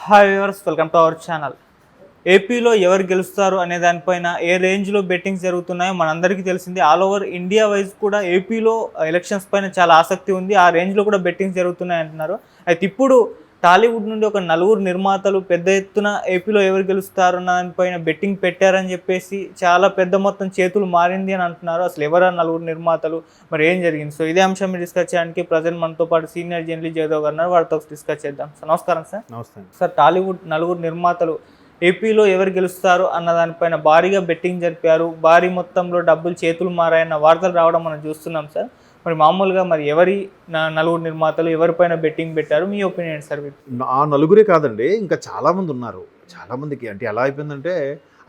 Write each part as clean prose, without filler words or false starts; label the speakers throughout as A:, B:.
A: Hi viewers, welcome to our channel. ఏపీలో ఎవరు గెలుస్తారు అనే దానిపైన ఏ రేంజ్లో బెట్టింగ్స్ జరుగుతున్నాయో మనందరికీ తెలిసింది. ఆల్ ఓవర్ ఇండియా వైజ్ కూడా ఏపీలో ఎలక్షన్స్ పైన చాలా ఆసక్తి ఉంది. ఆ రేంజ్లో కూడా బెట్టింగ్స్ జరుగుతున్నాయి అంటున్నారు. అయితే ఇప్పుడు టాలీవుడ్ నుండి ఒక నలుగురు నిర్మాతలు పెద్ద ఎత్తున ఏపీలో ఎవరు గెలుస్తారు అన్న దానిపైన బెట్టింగ్ పెట్టారని చెప్పేసి చాలా పెద్ద మొత్తం చేతులు మారింది అని అంటున్నారు. అసలు ఎవరా నలుగురు నిర్మాతలు, మరి ఏం జరిగింది? సో ఇదే అంశం డిస్కస్ చేయడానికి ప్రజెంట్ మనతో పాటు సీనియర్ జర్నలిస్ట్ జయదేవ్ గారు ఉన్నారు. వారితో డిస్కస్ చేద్దాం. సార్ నమస్కారం. సార్
B: నమస్తే
A: సార్, టాలీవుడ్ నలుగురు నిర్మాతలు ఏపీలో ఎవరు గెలుస్తారు అన్న దానిపైన భారీగా బెట్టింగ్ జరిపారు. భారీ మొత్తంలో డబ్బులు చేతులు మారాయన్న వార్తలు రావడం మనం చూస్తున్నాం. సార్ మరి మామూలుగా మరి ఎవరి నలుగురు నిర్మాతలు ఎవరిపైన బెట్టింగ్ పెట్టారు, మీ ఒపీనియన్ సార్?
B: ఆ నలుగురే కాదండి, ఇంకా చాలామంది ఉన్నారు. చాలామందికి అంటే ఎలా అయిపోయిందంటే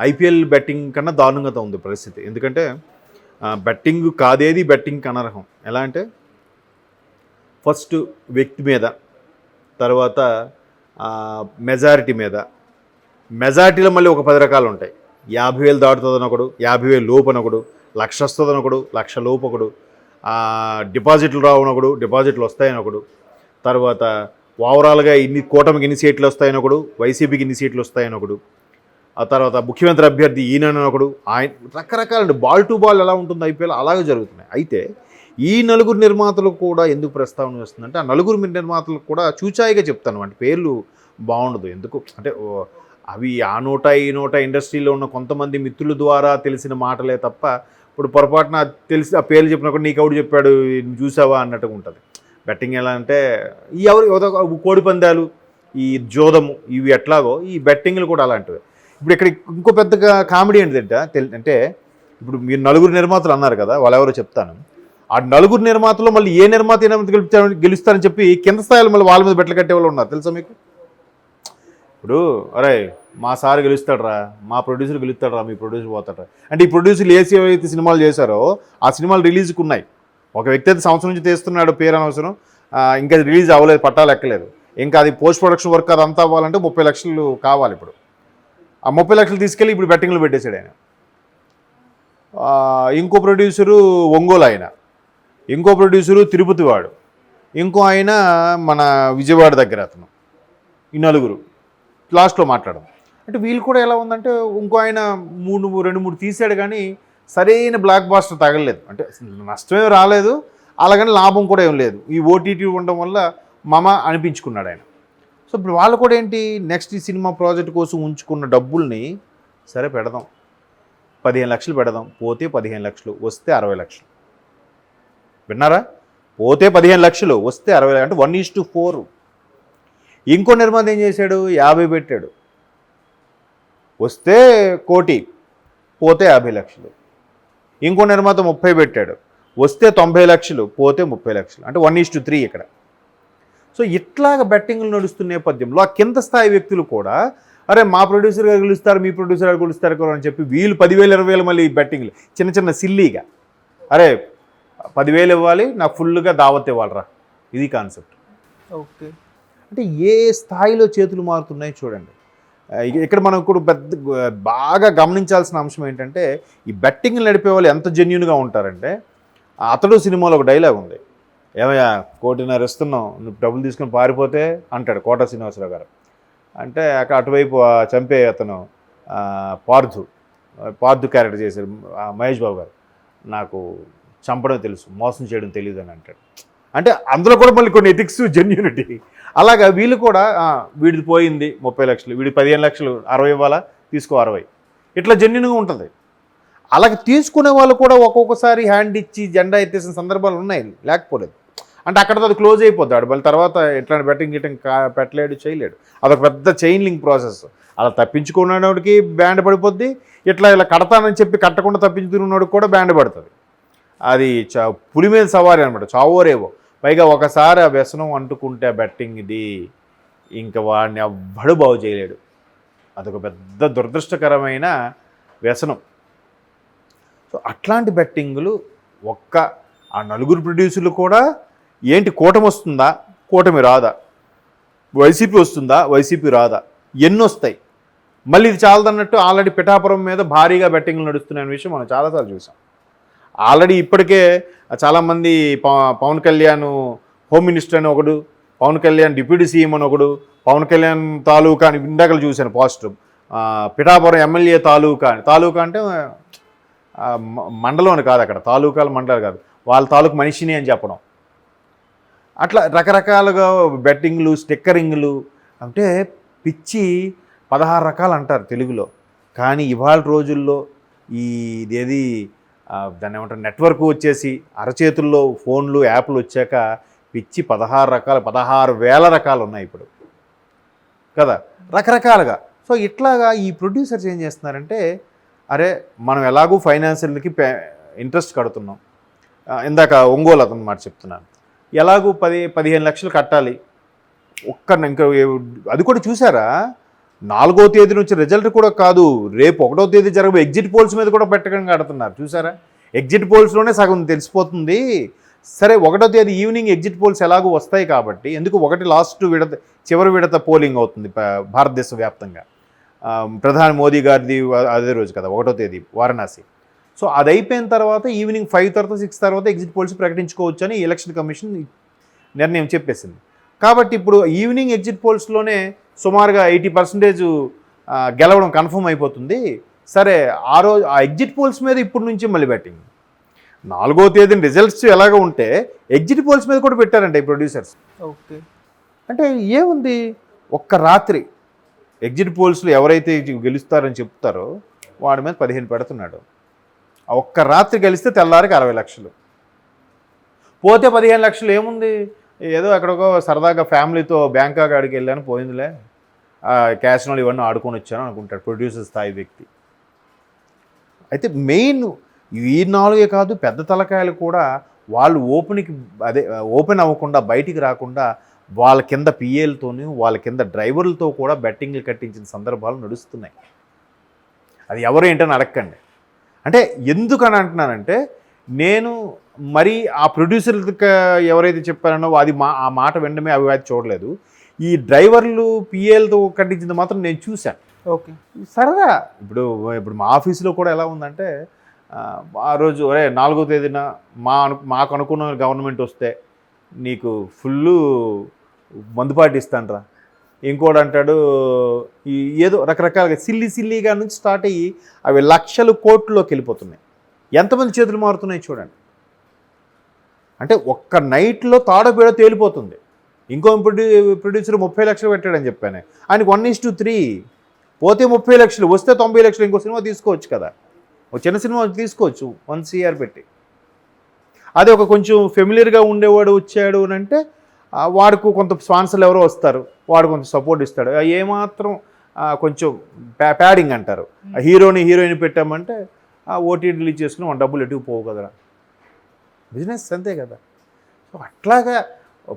B: ఐపీఎల్ బెట్టింగ్ కన్నా దారుణంగా ఉంది పరిస్థితి. ఎందుకంటే బెట్టింగ్ కాదేది బెట్టింగ్ అనర్హం. ఎలా అంటే ఫస్ట్ వ్యక్తి మీద, తర్వాత మెజారిటీ మీద. మెజారిటీలో మళ్ళీ ఒక 10 రకాలు ఉంటాయి. 50,000 దాటుతుందని ఒకడు, 50,000 లోపు అనొకడు, 1,00,000 వస్తుందని ఒకడు, 1,00,000 లోపు ఒకడు, డిపాజిట్లు రావనొకడు, డిపాజిట్లు వస్తాయని ఒకడు, తర్వాత ఓవరాల్గా కూటమికి ఇన్ని సీట్లు వస్తాయని ఒకడు, వైసీపీకి ఇన్ని సీట్లు వస్తాయని ఒకడు, ఆ తర్వాత ముఖ్యమంత్రి అభ్యర్థి ఈయనని ఒకడు. ఆయన రకరకాలండి. బాల్ టు బాల్ ఎలా ఉంటుంది ఐపీఎల్ అలాగే జరుగుతున్నాయి. అయితే ఈ నలుగురు నిర్మాతలు కూడా ఎందుకు ప్రస్తావన వస్తుందంటే, ఆ నలుగురు నిర్మాతలకు కూడా చూచాయిగా చెప్తాను. అంటే పేర్లు బాగుండదు. ఎందుకు అంటే అవి ఆ నోట ఈ నోట ఇండస్ట్రీలో ఉన్న కొంతమంది మిత్రుల ద్వారా తెలిసిన మాటలే తప్ప, ఇప్పుడు పొరపాటున తెలిసి ఆ పేర్లు చెప్పినప్పుడు నీకు ఎవడు చెప్పాడు చూసావా అన్నట్టుగా ఉంటుంది. బెట్టింగ్ ఎలా అంటే కోడి పందాలు, ఈ జోదము, ఇవి ఎట్లాగో ఈ బెట్టింగ్లు కూడా అలాంటివి. ఇప్పుడు ఇక్కడ ఇంకో పెద్దగా కామెడీ అంటే ఇప్పుడు మీరు నలుగురు నిర్మాతలు అన్నారు కదా, వాళ్ళెవరో చెప్తాను. ఆ నలుగురు నిర్మాతలు మళ్ళీ ఏ నిర్మాత గెలుస్తారని చెప్పి కింద స్థాయిలో మళ్ళీ వాళ్ళ మీద బెట్టలు కట్టే వాళ్ళు ఉన్నారు. తెలుసా మీకు? ఇప్పుడు అరే మా సార్ గెలుస్తాడరా, మా ప్రొడ్యూసర్ గెలుస్తాడరా, మీ ప్రొడ్యూసర్ పోతాడరా అంటే ఈ ప్రొడ్యూసర్లు ఏవైతే సినిమాలు చేశారో ఆ సినిమాలు రిలీజ్కి ఉన్నాయి. ఒక వ్యక్తి అయితే సంవత్సరం నుంచి తీస్తున్నాడు, పేరు అనవసరం, ఇంకా రిలీజ్ అవ్వలేదు, పట్టాలు ఎక్కలేదు, ఇంకా అది పోస్ట్ ప్రొడక్షన్ వర్క్ అదంతా అవ్వాలంటే 30 లక్షలు కావాలి. ఇప్పుడు ఆ 30 లక్షలు తీసుకెళ్ళి ఇప్పుడు బెట్టింగ్లో పెట్టేశాడు ఆయన. ఇంకో ప్రొడ్యూసరు ఒంగోలు ఆయన, ఇంకో ప్రొడ్యూసరు తిరుపతి వాడు, ఇంకో ఆయన మన విజయవాడ దగ్గర అతను. ఈ నలుగురు లాస్ట్లో మాట్లాడడం అంటే వీళ్ళు కూడా ఎలా ఉందంటే, ఇంకో ఆయన 2-3 తీసాడు కానీ సరైన బ్లాక్ బాస్టర్ తగలలేదు. అంటే నష్టమే రాలేదు, అలాగని లాభం కూడా ఏం లేదు. ఈ ఓటీటీ ఉండడం వల్ల మమ అనిపించుకున్నాడు ఆయన. సో ఇప్పుడు వాళ్ళు కూడా ఏంటి, నెక్స్ట్ ఈ సినిమా ప్రాజెక్ట్ కోసం ఉంచుకున్న డబ్బుల్ని సరే పెడదాం, 15 లక్షలు పెడదాం, పోతే 15 లక్షలు, వస్తే 60 లక్షలు. విన్నారా? పోతే 15 లక్షలు, వస్తే 60, అంటే 1:4. ఇంకో నిర్మాత ఏం చేశాడు, 50 పెట్టాడు, వస్తే 1 కోటి, పోతే 50 లక్షలు. ఇంకో నిర్మాత 30 పెట్టాడు, వస్తే 90 లక్షలు, పోతే 30 లక్షలు, అంటే 1:3 ఇక్కడ. సో ఇట్లాగ బెట్టింగ్లు నడుస్తున్న నేపథ్యంలో ఆ కింద స్థాయి వ్యక్తులు కూడా అరే మా ప్రొడ్యూసర్ గారు గెలుస్తారు, మీ ప్రొడ్యూసర్ గారు గెలుస్తారు అని చెప్పి వీళ్ళు 10,000 20,000 మళ్ళీ బెట్టింగ్లు చిన్న సిల్లీగా, అరే 10,000 ఇవ్వాలి, నాకు ఫుల్గా దావత్ ఇవ్వాలరా, ఇది కాన్సెప్ట్.
A: ఓకే,
B: అంటే ఏ స్థాయిలో చేతులు మారుతున్నాయి చూడండి. ఇక్కడ మనం కూడా బాగా గమనించాల్సిన అంశం ఏంటంటే, ఈ బెట్టింగ్లు నడిపే వాళ్ళు ఎంత జెన్యూన్గా ఉంటారంటే, అతడు సినిమాలో ఒక డైలాగ్ ఉంది, ఏమయ్యా 1.5 కోటి ఇస్తున్నాం, నువ్వు డబ్బులు తీసుకొని పారిపోతే అంటాడు కోట శ్రీనివాసరావు గారు. అంటే అటువైపు చంపే అతను పార్థు క్యారెక్టర్ చేశారు మహేష్ బాబు గారు, నాకు చంపడం తెలుసు, మోసం చేయడం తెలియదు అని అంటాడు. అంటే అందులో కూడా మళ్ళీ కొన్ని ఎథిక్స్, జెన్యూనిటీ. అలాగా వీళ్ళు కూడా వీడిది పోయింది 30 లక్షలు, వీడి 15 లక్షలు, 60 ఇవ్వాలా, తీసుకో 60, ఇట్లా జెన్యూన్గా ఉంటుంది. అలాగే తీసుకునే వాళ్ళు కూడా ఒక్కొక్కసారి హ్యాండ్ ఇచ్చి జెండా ఎత్తేసిన సందర్భాలు ఉన్నాయి, లేకపోలేదు. అంటే అక్కడతో అది క్లోజ్ అయిపోతాడు, మళ్ళీ తర్వాత ఎట్లాంటి బెట్టింగ్ పెట్టలేడు, చేయలేడు. అదొక పెద్ద చైన్ లింక్ ప్రాసెస్. అలా తప్పించుకున్నవాడికి బ్యాండ్ పడిపోద్ది, ఇట్లా కడతానని చెప్పి కట్టకుండా తప్పించుకున్నవాడికి కూడా బ్యాండ్ పడుతుంది. అది పులి మీద సవారి అనమాట, చావోరేవో. పైగా ఒకసారి ఆ వ్యసనం అంటుకుంటే బెట్టింగ్ ఇది ఇంకా వాడిని ఎవ్వడు బాగు చేయలేడు. అదొక పెద్ద దురదృష్టకరమైన వ్యసనం. సో అట్లాంటి బెట్టింగులు ఆ నలుగురు ప్రొడ్యూసర్లు కూడా ఏంటి, కూటమి వస్తుందా, కూటమి రాదా, వైసీపీ వస్తుందా, వైసీపీ రాదా, ఎన్ని వస్తాయి, మళ్ళీ ఇది చాలదన్నట్టు ఆల్రెడీ పిఠాపురం మీద భారీగా బెట్టింగ్లు నడుస్తున్నాయనే విషయం మనం చాలాసార్లు చూసాం. ఆల్రెడీ ఇప్పటికే చాలామంది పవన్ కళ్యాణ్ హోమ్ మినిస్టర్ అని ఒకడు, పవన్ కళ్యాణ్ డిప్యూటీ సీఎం అని ఒకడు, పవన్ కళ్యాణ్ తాలూకా అని ఇందాకలు చూశాను పోస్టర్, పిఠాపురం ఎమ్మెల్యే తాలూకా అంటే మండలం అని కాదు, అక్కడ తాలూకాలు మండలాలు కాదు, వాళ్ళ తాలూకు మనిషిని అని చెప్పడం. అట్లా రకరకాలుగా బెట్టింగ్లు, స్టిక్కరింగ్లు, అంటే పిచ్చి 16 రకాలు అంటారు తెలుగులో. కానీ ఇవాళ రోజుల్లో ఇదేది దాన్ని ఏమంటారు, నెట్వర్క్ వచ్చేసి అరచేతుల్లో ఫోన్లు, యాప్లు వచ్చాక పిచ్చి 16,000 రకాలు ఉన్నాయి ఇప్పుడు కదా, రకరకాలుగా. సో ఇట్లాగా ఈ ప్రొడ్యూసర్స్ ఏం చేస్తున్నారంటే, అరే మనం ఎలాగూ ఫైనాన్షియల్కి ఇంట్రెస్ట్ కడుతున్నాం, ఇందాక ఒంగోలు అతను మాట చెప్తున్నాను, ఎలాగూ 10-15 లక్షలు కట్టాలి. ఇంకా అది కూడా చూసారా, 4వ తేదీ నుంచి రిజల్ట్ కూడా కాదు, రేపు 1వ తేదీ జరగబోయే ఎగ్జిట్ పోల్స్ మీద కూడా పెట్టకుండా కడుతున్నారు. చూసారా, ఎగ్జిట్ పోల్స్లోనే సగం తెలిసిపోతుంది. సరే 1వ తేదీ ఈవినింగ్ ఎగ్జిట్ పోల్స్ ఎలాగూ వస్తాయి కాబట్టి, ఎందుకు 1 చివరి విడత పోలింగ్ అవుతుంది భారతదేశ వ్యాప్తంగా, ప్రధాని మోదీ గారిది అదే రోజు కదా 1వ తేదీ వారణాసి. సో అది అయిపోయిన తర్వాత ఈవినింగ్ 5 తర్వాత 6 తర్వాత ఎగ్జిట్ పోల్స్ ప్రకటించుకోవచ్చు అని ఎలక్షన్ కమిషన్ నిర్ణయం చెప్పేసింది. కాబట్టి ఇప్పుడు ఈవినింగ్ ఎగ్జిట్ పోల్స్లోనే సుమారుగా 80% గెలవడం కన్ఫర్మ్ అయిపోతుంది. సరే ఆ ఎగ్జిట్ పోల్స్ మీద ఇప్పటి నుంచి మళ్ళీ బెట్టింగ్. 4వ తేదీన రిజల్ట్స్ ఎలాగ ఉంటే ఎగ్జిట్ పోల్స్ మీద కూడా పెట్టారంట ఈ ప్రొడ్యూసర్స్.
A: ఓకే,
B: అంటే ఏముంది, ఒక్క రాత్రి ఎగ్జిట్ పోల్స్లో ఎవరైతే గెలుస్తారని చెప్తారో వాడి మీద 15 పెడుతున్నాడు. ఆ ఒక్క రాత్రి గెలిస్తే తెల్లారికి 60 లక్షలు, పోతే 15 లక్షలు ఏముంది, ఏదో ఎక్కడికో సరదాగా ఫ్యామిలీతో బ్యాంకాక్ ఆడికి వెళ్ళాను, పోయిందిలే, క్యాసినోలు ఇవన్నీ ఆడుకొని వచ్చాను అనుకుంటాడు ప్రొడ్యూసర్ స్థాయి వ్యక్తి. అయితే మెయిన్ ఈ 4 కాదు, పెద్ద తలకాయలు కూడా వాళ్ళు ఓపెన్ అవ్వకుండా, బయటికి రాకుండా వాళ్ళ కింద పిఏలతోని, వాళ్ళ కింద డ్రైవర్లతో కూడా బెట్టింగ్లు కట్టించిన సందర్భాలు నడుస్తున్నాయి. అది ఎవరు ఏంటని అడగండి. అంటే ఎందుకని అంటున్నానంటే, నేను మరి ఆ ప్రొడ్యూసర్కి ఎవరైతే చెప్పారనో ఆ మాట వెంటనే అవి చూడలేదు. ఈ డ్రైవర్లు పిఏలతో కట్టించింది మాత్రం నేను చూశాను.
A: ఓకే,
B: సరదా. ఇప్పుడు మా ఆఫీసులో కూడా ఎలా ఉందంటే, ఆ రోజు 4వ తేదీన మాకు అనుకున్న గవర్నమెంట్ వస్తే నీకు ఫుల్లు మందుపాటి ఇస్తానరా, ఇంకోటి అంటాడు ఏదో రకరకాలుగా సిల్లీగా నుంచి స్టార్ట్ అయ్యి అవి లక్షలు కోట్లలోకి వెళ్ళిపోతున్నాయి. ఎంతమంది చేతులు మారుతున్నాయి చూడండి. అంటే ఒక్క నైట్లో తాడపేడ తేలిపోతుంది. ఇంకో ప్రొడ్యూసర్ 30 లక్షలు పెట్టాడని చెప్పాను, ఆయనకి 1:3, పోతే 30 లక్షలు, వస్తే 90 లక్షలు. ఇంకో సినిమా తీసుకోవచ్చు కదా, ఒక చిన్న సినిమా తీసుకోవచ్చు 1 CR పెట్టి. అదే ఒక కొంచెం ఫెమిలియర్గా ఉండేవాడు వచ్చాడు అని అంటే వాడికి కొంత స్పాన్సర్లు ఎవరో వస్తారు, వాడు కొంత సపోర్ట్ ఇస్తాడు. ఏమాత్రం కొంచెం ప్యాడింగ్ అంటారు, హీరోయిన్ పెట్టామంటే ఓటీటీ రిలీజ్ చేసుకుని మన డబ్బులు ఎటుకు పోవు కదరా, బిజినెస్ అంతే కదా. సో అట్లాగా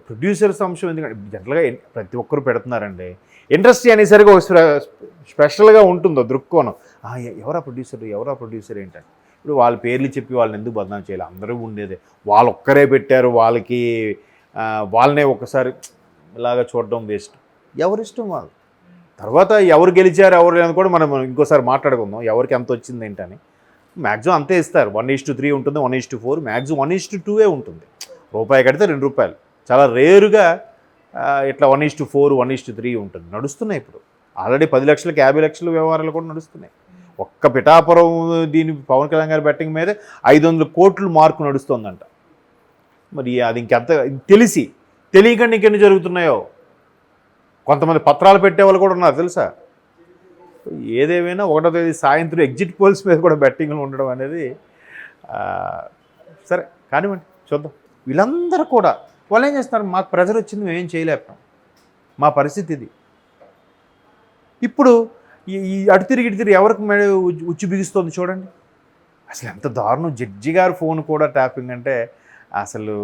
B: ప్రొడ్యూసర్స్ అంశం ఎందుకంటే జనరల్గా ప్రతి ఒక్కరు పెడుతున్నారండి. ఇండస్ట్రీ అనేసరికి ఒక స్పెషల్గా ఉంటుందో దృక్కోణం, ఎవరా ప్రొడ్యూసర్ ఏంటంటే. ఇప్పుడు వాళ్ళ పేర్లు చెప్పి వాళ్ళని ఎందుకు బదనాం చేయాలి, అందరూ ఉండేదే, వాళ్ళు ఒక్కరే పెట్టారు, వాళ్ళనే ఒకసారి ఇలాగా చూడడం వేస్ట్. ఎవరిష్టం వాళ్ళు. తర్వాత ఎవరు గెలిచారు ఎవరు లేని కూడా మనం ఇంకోసారి మాట్లాడుకుందాం, ఎవరికి ఎంత వచ్చింది ఏంటని. మ్యాక్సిమం అంతే ఇస్తారు, 1:3 ఉంటుంది, 1:4, మ్యాక్సిమం 1:2 ఉంటుంది. రూపాయి కడితే ₹2. చాలా రేరుగా ఇట్లా 1:4, 1:3 ఉంటుంది. నడుస్తున్నాయి ఇప్పుడు ఆల్రెడీ 10 లక్షలకి 50 లక్షల వ్యవహారాలు కూడా నడుస్తున్నాయి. ఒక్క పిఠాపురం దీని పవన్ కళ్యాణ్ గారి బెట్టింగ్ మీద 500 కోట్ల మార్కు నడుస్తుందంట. మరి అది ఇంకెంత తెలియకుండా ఇంకెన్ని జరుగుతున్నాయో. కొంతమంది పత్రాలు పెట్టేవాళ్ళు కూడా ఉన్నారు తెలుసా. ఏదేమైనా 1వ తేదీ సాయంత్రం ఎగ్జిట్ పోల్స్ మీద కూడా బెట్టింగ్లు ఉండడం అనేది సరే కానివ్వండి, చూద్దాం. వీళ్ళందరూ కూడా వాళ్ళు ఏం చేస్తున్నారు, మాకు ప్రెజర్ వచ్చింది, మేమేం చేయలేకపోయాం, మా పరిస్థితి ఇది. ఇప్పుడు ఈ అటు తిరిగి ఎవరికి ఉచ్చు బిగుస్తుంది చూడండి. అసలు ఎంత దారుణం. జడ్జి గారు ఫోన్ కూడా ట్యాపింగ్ అంటే అసలు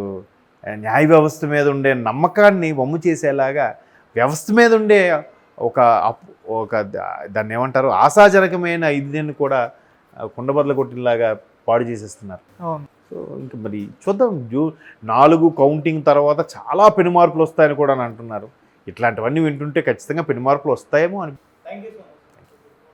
B: న్యాయ వ్యవస్థ మీద ఉండే నమ్మకాన్ని వమ్ము చేసేలాగా, వ్యవస్థ మీద ఉండే ఒక దాన్ని ఏమంటారు, ఆశాజనకమైన ఇదిని కూడా కుండబద్దలు కొట్టినలాగా పాడు చేసేస్తున్నారు. సో ఇంకా మరి చూద్దాం. 4 కౌంటింగ్ తర్వాత చాలా పెను మార్పులు వస్తాయని కూడా అంటున్నారు. ఇట్లాంటివన్నీ వింటుంటే ఖచ్చితంగా పెను మార్పులు వస్తాయేమో అని.